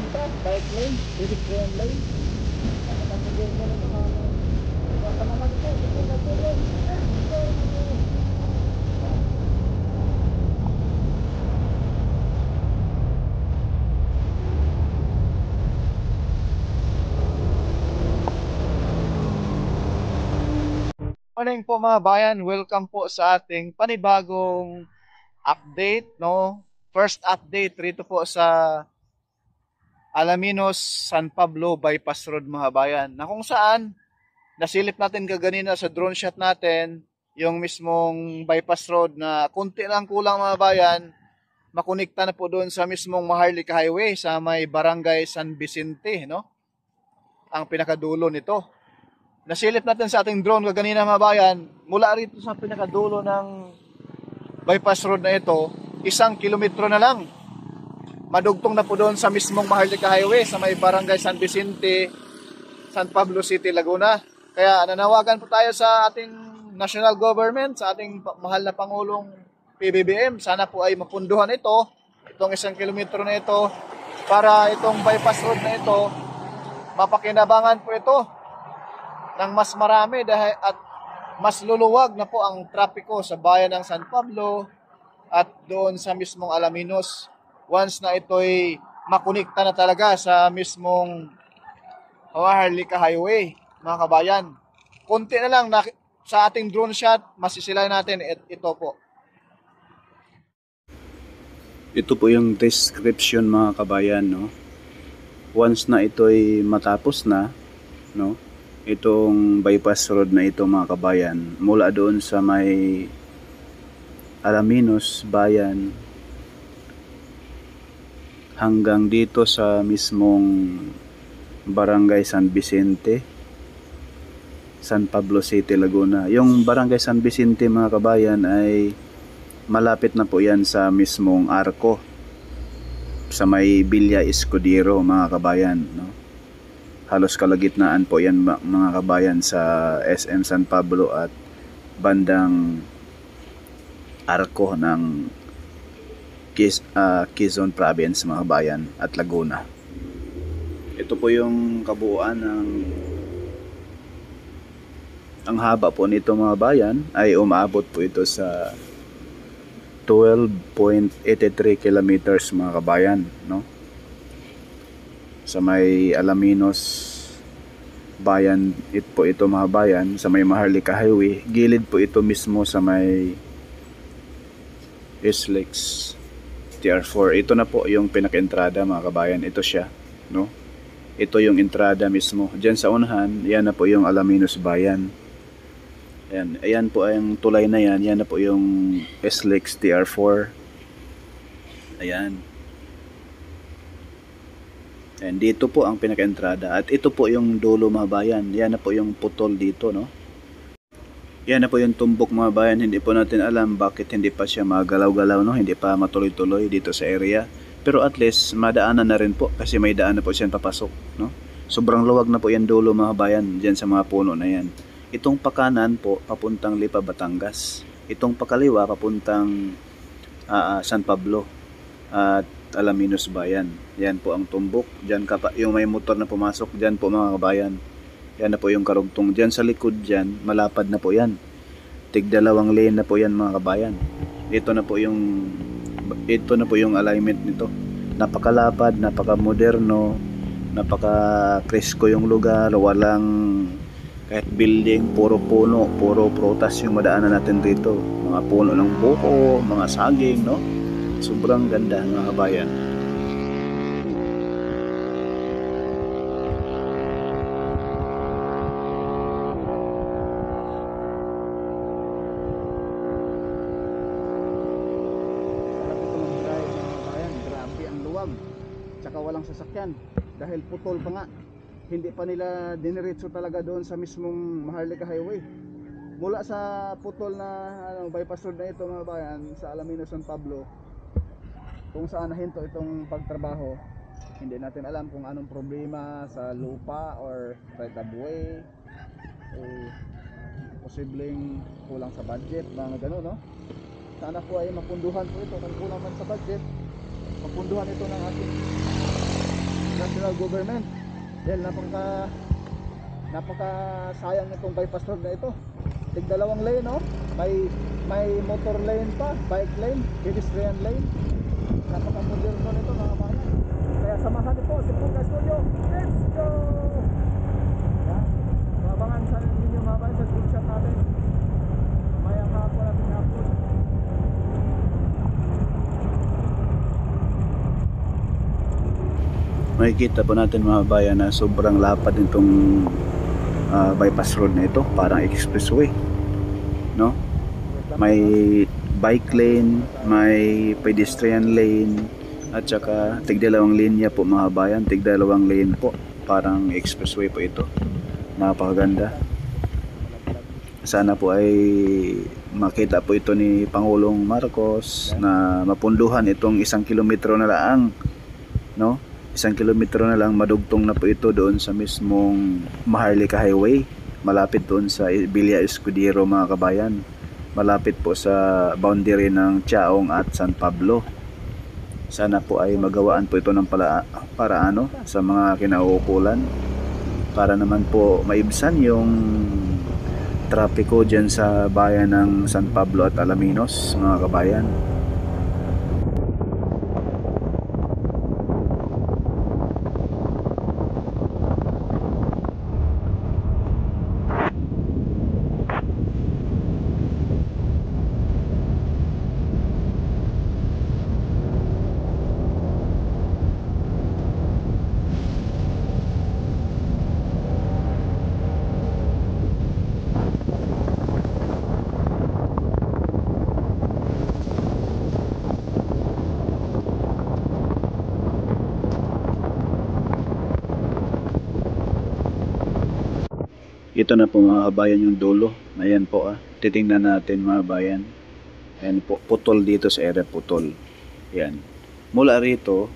kontra, bike lane, pedestrian lane. Nakatagpagin ko na ito, sa naman ito, tulong. Morning po mga bayan, welcome po sa ating panibagong update, no? First update rito po sa Alaminos, San Pablo Bypass Road mga bayan. Na kung saan nasilip natin kaganina sa drone shot natin yung mismong bypass road na kunti lang kulang mga bayan, makonekta na po doon sa mismong Maharlika Highway sa may Barangay San Vicente, no? Ang pinakadulo nito. Nasilip natin sa ating drone kaganina mga bayan, mula rito sa pinakadulo ng bypass road na ito, 1 kilometro na lang. Madugtong na po doon sa mismong Maharlika Highway sa may Barangay San Vicente, San Pablo City, Laguna. Kaya nanawagan po tayo sa ating national government, sa ating mahal na Pangulong PBBM. Sana po ay mapunduhan ito, itong 1 kilometro na ito, para itong bypass road na ito, mapakinabangan po ito ng mas marami dahil at mas luluwag na po ang trapiko sa bayan ng San Pablo at doon sa mismong Alaminos once na ito'y makonekta na talaga sa mismong Maharlika Highway, mga kabayan. Kunti na lang sa ating drone shot, masisilayan natin ito po. Ito po yung description mga kabayan, no? Once na ito'y matapos na, no? Itong bypass road na ito mga kabayan, mula doon sa may Alaminos bayan hanggang dito sa mismong Barangay San Vicente, San Pablo City, Laguna. Yung Barangay San Vicente mga kabayan ay malapit na po yan sa mismong Arco, sa may Villa Escudero mga kabayan, no? Halos kalagitnaan po yan mga kabayan sa SM San Pablo at bandang Arco ng Quezon Province mga kabayan at Laguna. Ito po yung kabuuan ng ang haba po nito mga bayan ay umaabot po ito sa 12.83 kilometers mga kabayan, no? Sa may Alaminos bayan ito mga bayan, sa may Maharlika Highway, gilid po ito mismo sa may SLEX TR4. Ito na po yung pinaka-entrada mga kabayan, ito siya, no? Ito yung entrada mismo. Diyan sa unahan, yan na po yung Alaminos bayan. Ayan po ang tulay na yan. Yan na po yung SLEX TR4. Ayan. And dito po ang pinaka-entrada. At ito po yung dulo mga bayan. Yan na po yung putol dito, no? Yan na po yung tumbok mga bayan. Hindi po natin alam bakit hindi pa siya magalaw-galaw, no? Hindi pa matuloy-tuloy dito sa area. Pero at least madaanan na rin po kasi may daan na po siya papasok, no? Sobrang luwag na po yan dulo mga bayan. Diyan sa mga puno na yan. Itong pakanan po, papuntang Lipa, Batangas. Itong pakaliwa, papuntang San Pablo at Alaminos bayan. Yan po ang tumbok. Diyan yung may motor na pumasok, diyan po mga kabayan. Yan na po yung karugtong. Diyan sa likod diyan, malapad na po yan. Tig-2 lane na po yan mga kabayan. Ito na po yung alignment nito. Napakalapad, napaka-moderno, napaka-presko yung lugar, walang kahit building, puro puno, puro prutas yung madaanan natin dito. Mga puno ng buko, mga saging, no? Sobrang ganda mga kabayan. Grabe ang luwag. Tsaka walang sasakyan dahil putol pa nga. Hindi pa nila diniretso talaga doon sa mismong Maharlika Highway. Mula sa putol na bypass road na ito mga bayan sa Alaminos, San Pablo, kung saan nahinto itong pagtrabaho, hindi natin alam kung anong problema sa lupa or right of way, posibleng kulang sa budget, mga gano'n, no? Sana po ay mapunduhan po ito. Kung kulang man sa budget, mapunduhan ito ng ating national government dahil napaka sayang nitong bypass road na ito. Tig-dalawang lane, no? May motor lane pa, bike lane, pedestrian lane. Napaka-moderno nito mga kabayan. Kaya samahan niyo po si Puka Studio. Let's go! Yan. Mabangan sa ninyo mga kabayan sa group chat natin. Maya hapon natin hapon. Makikita po natin mga kabayan na sobrang lapad nitong bypass road na ito, parang expressway, no? May bike lane, may pedestrian lane, at saka tigdalawang linya po mga kabayan, tigdalawang lane po, parang expressway po ito. Napakaganda. Sana po ay makita po ito ni Pangulong Marcos na mapunduhan itong 1 kilometro na lang, no? 1 kilometro na lang, madugtong na po ito doon sa mismong Maharlika Highway, malapit doon sa Villa Escudero mga kabayan, malapit po sa boundary ng Chaong at San Pablo. Sana po ay magawaan po ito ng paraano sa mga kinauukulan para naman po maibsan yung trapiko dyan sa bayan ng San Pablo at Alaminos mga kabayan. Ito na po mga kabayan yung dulo. Ayan po titingnan natin mga kabayan. Ayan po, putol dito sa area putol. Ayan. Mula rito,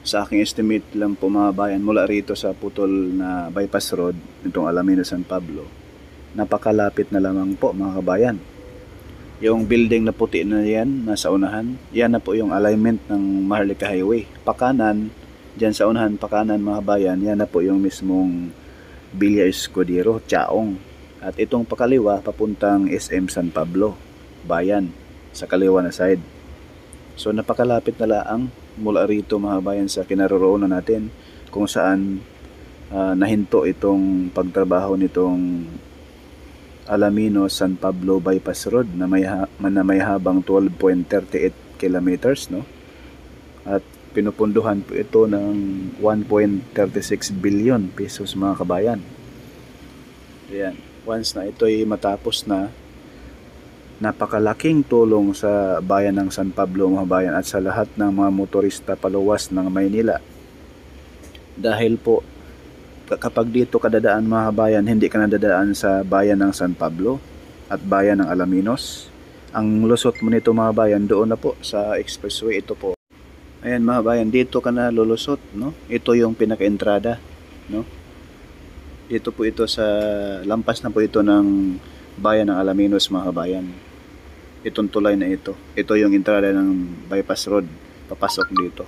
sa aking estimate lang po mga kabayan, mula rito sa putol na bypass road, itong Alaminos San Pablo, napakalapit na lamang po mga kabayan. Yung building na puti na yan, nasa unahan, yan na po yung alignment ng Maharlika Highway. Pakanan, dyan sa unahan, pakanan mga kabayan, yan na po yung mismong Villa Escudero, Chaong. At itong pakaliwa papuntang SM San Pablo, bayan, sa kaliwa na side. So napakalapit na laang mula rito mga bayan sa kinaroroonan natin kung saan nahinto itong pagtrabaho nitong Alaminos San Pablo Bypass Road na may habang 12.38 kilometers, no? At pinupunduhan po ito ng 1.36 billion pesos mga kabayan. Ayan. Once na ito ay matapos na, napakalaking tulong sa bayan ng San Pablo mga kabayan at sa lahat ng mga motorista paluwas ng Maynila. Dahil po kapag dito kadadaan mga kabayan, hindi ka nadadaan sa bayan ng San Pablo at bayan ng Alaminos. Ang lusot mo nito mga kabayan, doon na po sa expressway ito po. Ayan mga bayan, dito ka na lulusot, no? Ito yung pinaka-entrada, no? Dito po ito sa lampas na po ito ng bayan ng Alaminos mga bayan. Itong tulay na ito. Ito yung entrada ng bypass road. Papasok dito.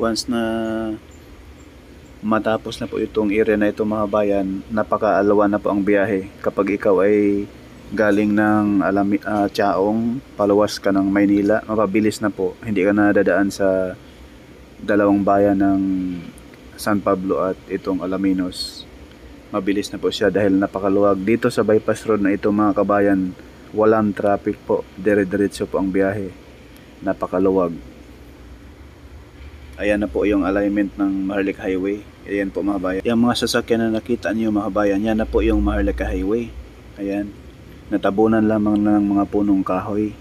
Once na matapos na po itong area na ito mga bayan, napakaalawa na po ang biyahe. Kapag ikaw ay galing ng Chaong, paluwas ka ng Maynila, mapabilis na po. Hindi ka na dadaan sa dalawang bayan ng San Pablo at itong Alaminos. Mabilis na po siya dahil napakaluwag. Dito sa bypass road na ito mga kabayan, walang traffic po. Dire-diretso po ang biyahe. Napakaluwag. Ayan na po yung alignment ng Maharlika Highway. Ayan po mga bayan. Yung mga sasakyan na nakita niyo mga bayan, yan na po yung Maharlika Highway. Ayan. Natabunan lamang ng mga punong kahoy.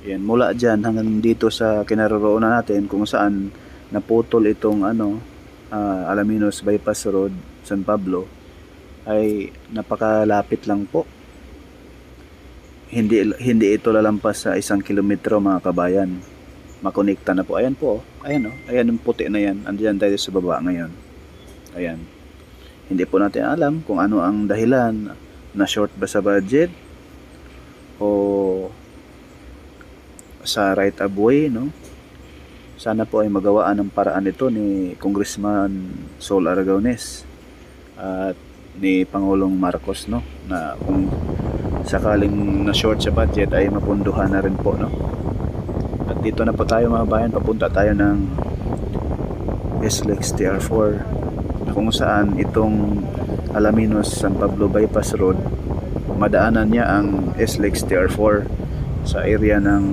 Ayan, mula dyan hanggang dito sa kinaroroonan natin kung saan naputol itong Alaminos Bypass Road, San Pablo, ay napakalapit lang po. Hindi ito lalampas sa 1 kilometro mga kabayan. Makonekta na po. Ayan po. Ayan ayan yung puti na yan. Andiyan tayo sa baba ngayon. Ayan. Hindi po natin alam kung ano ang dahilan. Na short ba sa budget o sa right of way, no? Sana po ay magawaan ng paraan ito ni Congressman Sol Aragones at ni Pangulong Marcos, no, na kung sakaling na short sa budget ay mapunduhan na rin po, no. At dito na po tayo mga bayan, papunta tayo ng SLEX TR4 na kung saan itong Alaminos San Pablo Bypass Road, madaanan niya ang SLEX TR4 sa area ng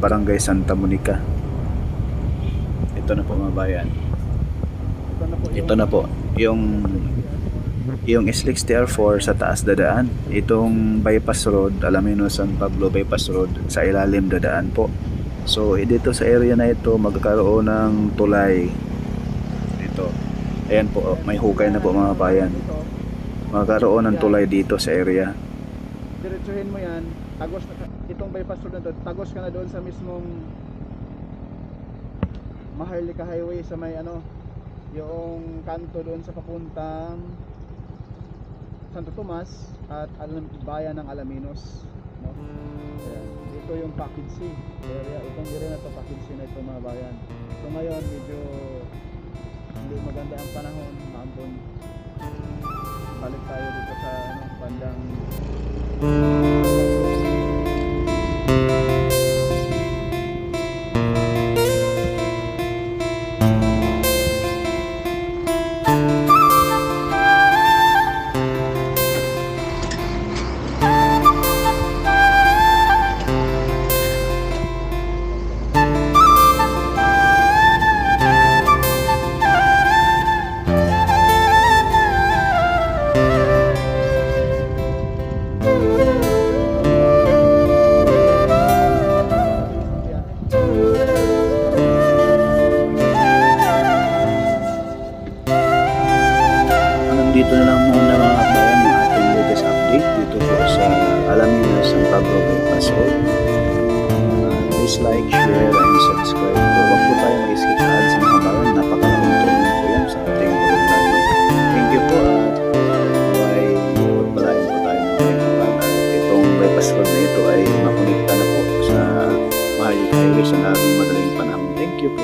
Barangay Santa Monica. Ito na po mga bayan. Ito na po yung SLEX TR4 sa taas dadaan. Itong bypass road, Alaminos San Pablo Bypass Road, sa ilalim dadaan po. So dito sa area na ito magkakaroon ng tulay dito. Ayan po, may hukay na po mga bayan. Magkakaroon ng tulay dito sa area. Diretsuhin mo yan, tagos na, itong bypass road na doon, tagos ka na doon sa mismong Maharlika Highway sa may yung kanto doon sa papuntang Santo Tomas at bayan ng Alaminos, no? Ayan. Dito yung Package C area, itong area na to, Package C na ito mga bayan. So ngayon medyo hindi maganda ang panahon, maambon. Balik tayo dito sa bandang dito na lang muna mga kabayan yung ating latest update dito po sa Alaminos San Pablo Bypass Road. Please like, share, and subscribe. Huwag po tayo mag-skip sa ads mga kabayan. Napakalaking tulong po yan sa ating produktado. Thank you po at pagpalain po tayo ng mga kabayan. Itong bypass road na ito ay makonekta na po sa Maharlika Highway sa labing madaling panahon. Thank you po.